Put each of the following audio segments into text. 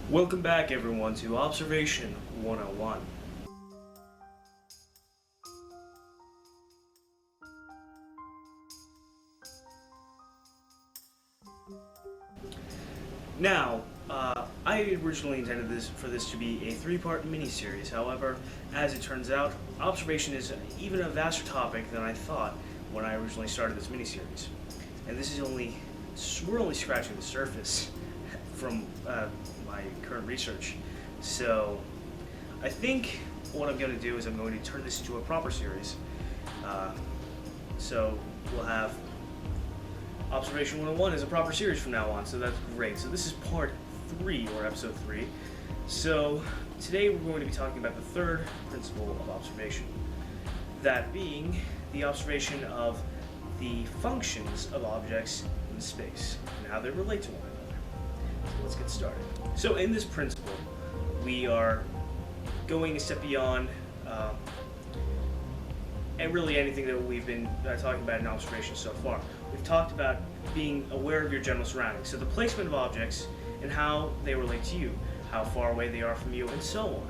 Welcome back, everyone, to Observation 101. Now, I originally intended for this to be a three-part mini-series. However, as it turns out, observation is even a vaster topic than I thought when I originally started this mini-series. And we're only scratching the surface from my current research. So, I think what I'm going to do is I'm going to turn this into a proper series. So, we'll have Observation 101 is a proper series from now on, so that's great. So this is part 3, or episode 3. So today we're going to be talking about the third principle of observation. That being the observation of the functions of objects in space and how they relate to one another. So let's get started. So in this principle, we are going a step beyond and really anything that we've been talking about in observation so far. We've talked about being aware of your general surroundings, so the placement of objects and how they relate to you, how far away they are from you, and so on.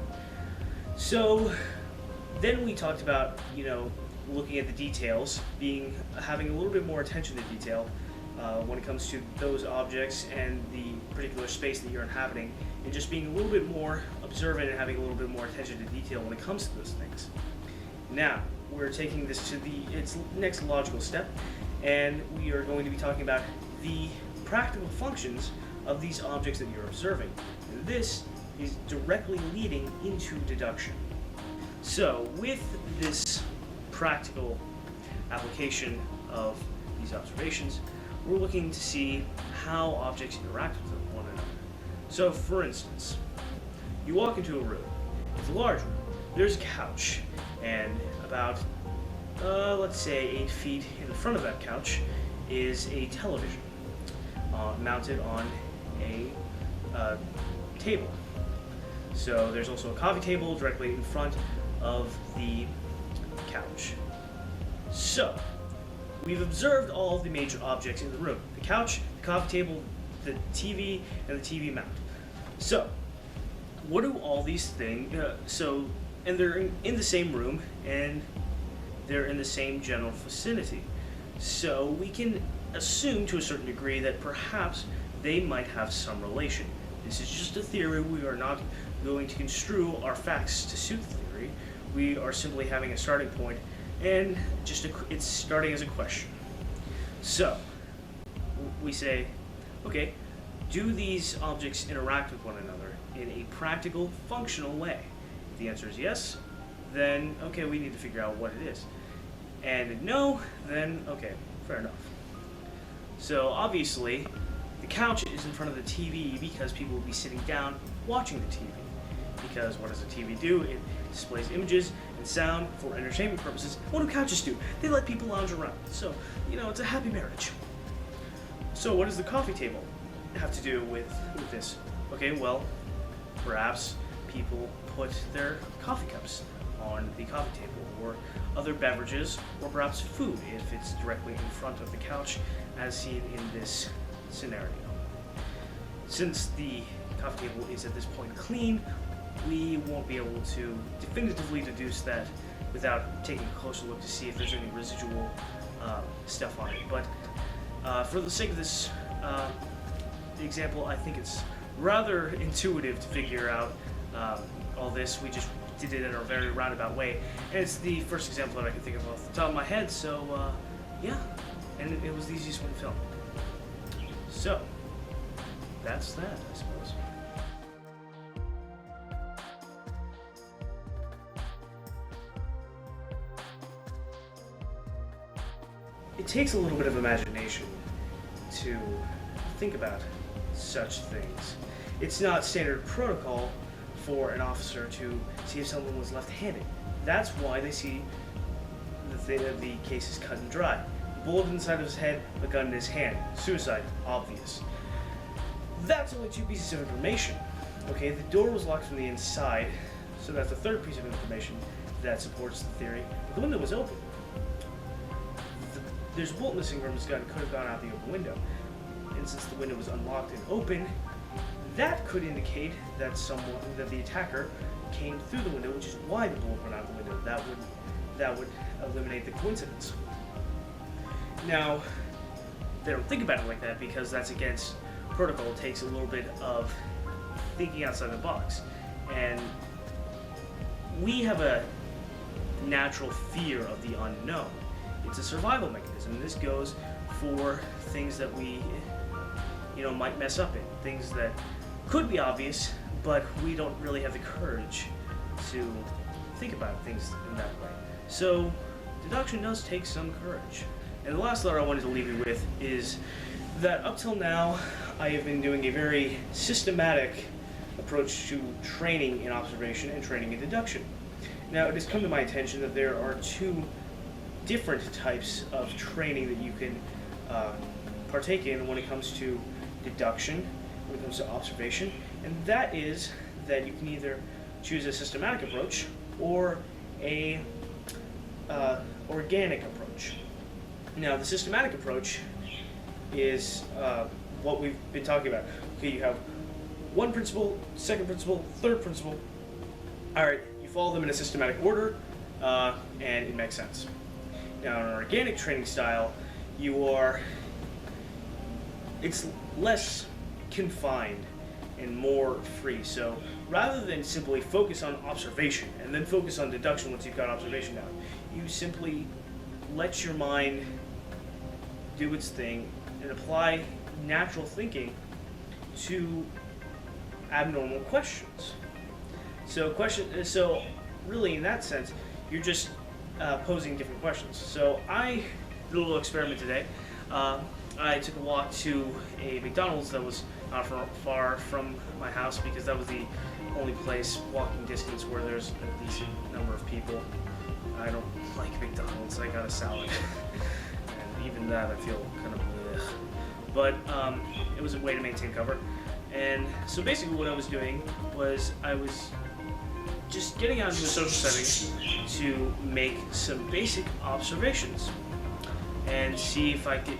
So then we talked about, looking at the details, having a little bit more attention to detail when it comes to those objects and the particular space that you're inhabiting, and just being a little bit more observant and having a little bit more attention to detail when it comes to those things. Now, we're taking this to its next logical step, and we are going to be talking about the practical functions of these objects that you're observing. And this is directly leading into deduction. So, with this practical application of these observations, we're looking to see how objects interact with one another. So, for instance, you walk into a room. It's a large room. There's a couch, and about let's say 8 feet in front of that couch is a television mounted on a table. So there's also a coffee table directly in front of the couch. So we've observed all of the major objects in the room: the couch, the coffee table, the TV, and the TV mount. So what do all these things, and they're in the same room, and they're in the same general vicinity. So we can assume to a certain degree that perhaps they might have some relation. This is just a theory. We are not going to construe our facts to suit the theory. We are simply having a starting point, and it's starting as a question. So we say, okay, do these objects interact with one another in a practical, functional way? If the answer is yes, then okay, we need to figure out what it is. And no, then okay, fair enough. So obviously, the couch is in front of the TV because people will be sitting down watching the TV. Because what does the TV do? It displays images and sound for entertainment purposes. What do couches do? They let people lounge around. So, it's a happy marriage. So what does the coffee table have to do with this? Okay, well, perhaps people put their coffee cups on the coffee table, or other beverages, or perhaps food if it's directly in front of the couch, as seen in this scenario. Since the coffee table is at this point clean, we won't be able to definitively deduce that without taking a closer look to see if there's any residual stuff on it. But for the sake of this example, I think it's rather intuitive to figure out all this. We just did it in a very roundabout way, and it's the first example that I can think of off the top of my head, so yeah, and it was the easiest one to film. So that's that, I suppose. It takes a little bit of imagination to think about such things. It's not standard protocol for an officer to see if someone was left-handed. That's why they see the case is cut and dry. Bullet inside of his head, a gun in his hand. Suicide, obvious. That's only 2 pieces of information. Okay, the door was locked from the inside, so that's the third piece of information that supports the theory. The window was open. There's a bullet missing from his gun, could have gone out the open window. And since the window was unlocked and open, that could indicate that the attacker came through the window, which is why the bullet went out the window. That would eliminate the coincidence. Now, they don't think about it like that because that's against protocol. It takes a little bit of thinking outside the box, and we have a natural fear of the unknown. It's a survival mechanism, and this goes for things that we, might mess up in, things that could be obvious, but we don't really have the courage to think about things in that way. So, deduction does take some courage. And the last thought I wanted to leave you with is that up till now, I have been doing a very systematic approach to training in observation and training in deduction. Now, it has come to my attention that there are two different types of training that you can partake in when it comes to deduction, when it comes to observation, and that is that you can either choose a systematic approach or a organic approach. Now, the systematic approach is what we've been talking about. Okay, you have one principle, second principle, third principle. All right, you follow them in a systematic order, and it makes sense. Now, in an organic training style, it's less confined and more free. So rather than simply focus on observation and then focus on deduction once you've got observation down, you simply let your mind do its thing and apply natural thinking to abnormal questions. So really in that sense, you're just posing different questions. So I did a little experiment today. I took a walk to a McDonald's that was not far from my house because that was the only place walking distance where there's a decent number of people. I don't like McDonald's. I got a salad. And even that I feel kind of bleh. But it was a way to maintain cover. And so basically what I was doing was I was just getting out into a social setting to make some basic observations and see if I could,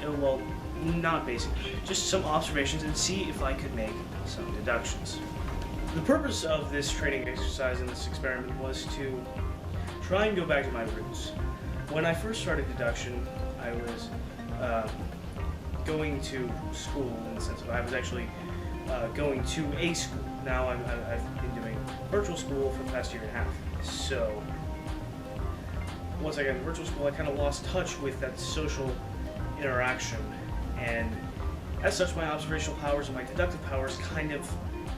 not basic, just some observations and see if I could make some deductions. The purpose of this training exercise and this experiment was to try and go back to my roots. When I first started deduction, I was going to school in the sense of I was actually going to a school. Now I've been doing virtual school for the past year and a half. So once I got into virtual school, I kind of lost touch with that social interaction, and as such, my observational powers and my deductive powers kind of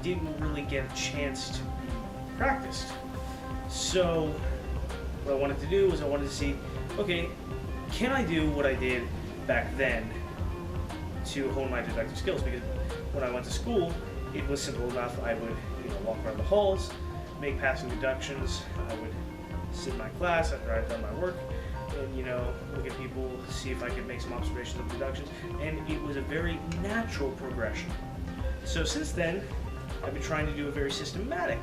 didn't really get a chance to be practiced. So what I wanted to do was I wanted to see, okay, can I do what I did back then to hone my deductive skills? Because when I went to school, it was simple enough. I would walk around the halls, make passing deductions. I would sit in my class after I'd done my work and look at people, see if I could make some observations of deductions, and it was a very natural progression. So since then, I've been trying to do a very systematic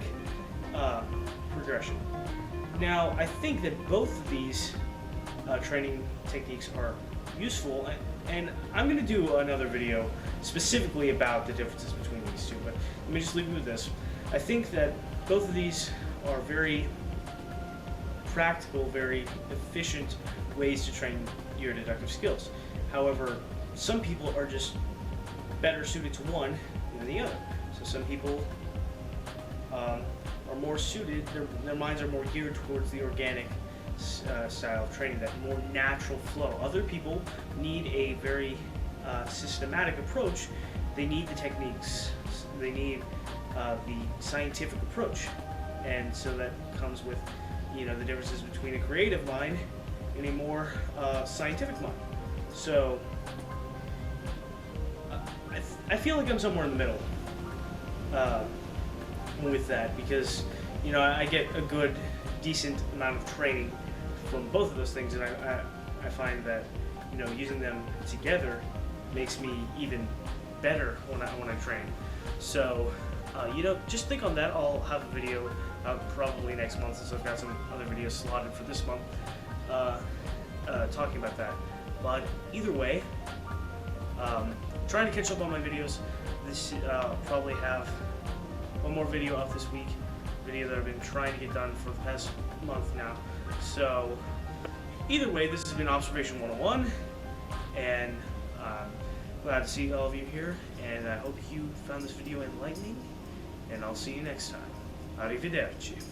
progression. Now, I think that both of these training techniques are useful, and I'm going to do another video specifically about the differences between these two, but let me just leave you with this. I think that both of these are very practical, very efficient ways to train your deductive skills. However, some people are just better suited to one than the other. So some people are more suited, their minds are more geared towards the organic style of training, that more natural flow. Other people need a very systematic approach. They need the techniques, they need the scientific approach, and so that comes with the differences between a creative mind and a more scientific mind. So I feel like I'm somewhere in the middle with that, because I get a good, decent amount of training from both of those things, and I find that using them together makes me even better when I train. So just think on that. I'll have a video probably next month, since I've got some other videos slotted for this month talking about that. But either way, trying to catch up on my videos. probably have one more video up this week, video that I've been trying to get done for the past month now. So either way, this has been Observation 101, and glad to see all of you here, and I hope you found this video enlightening, and I'll see you next time. Arrivederci.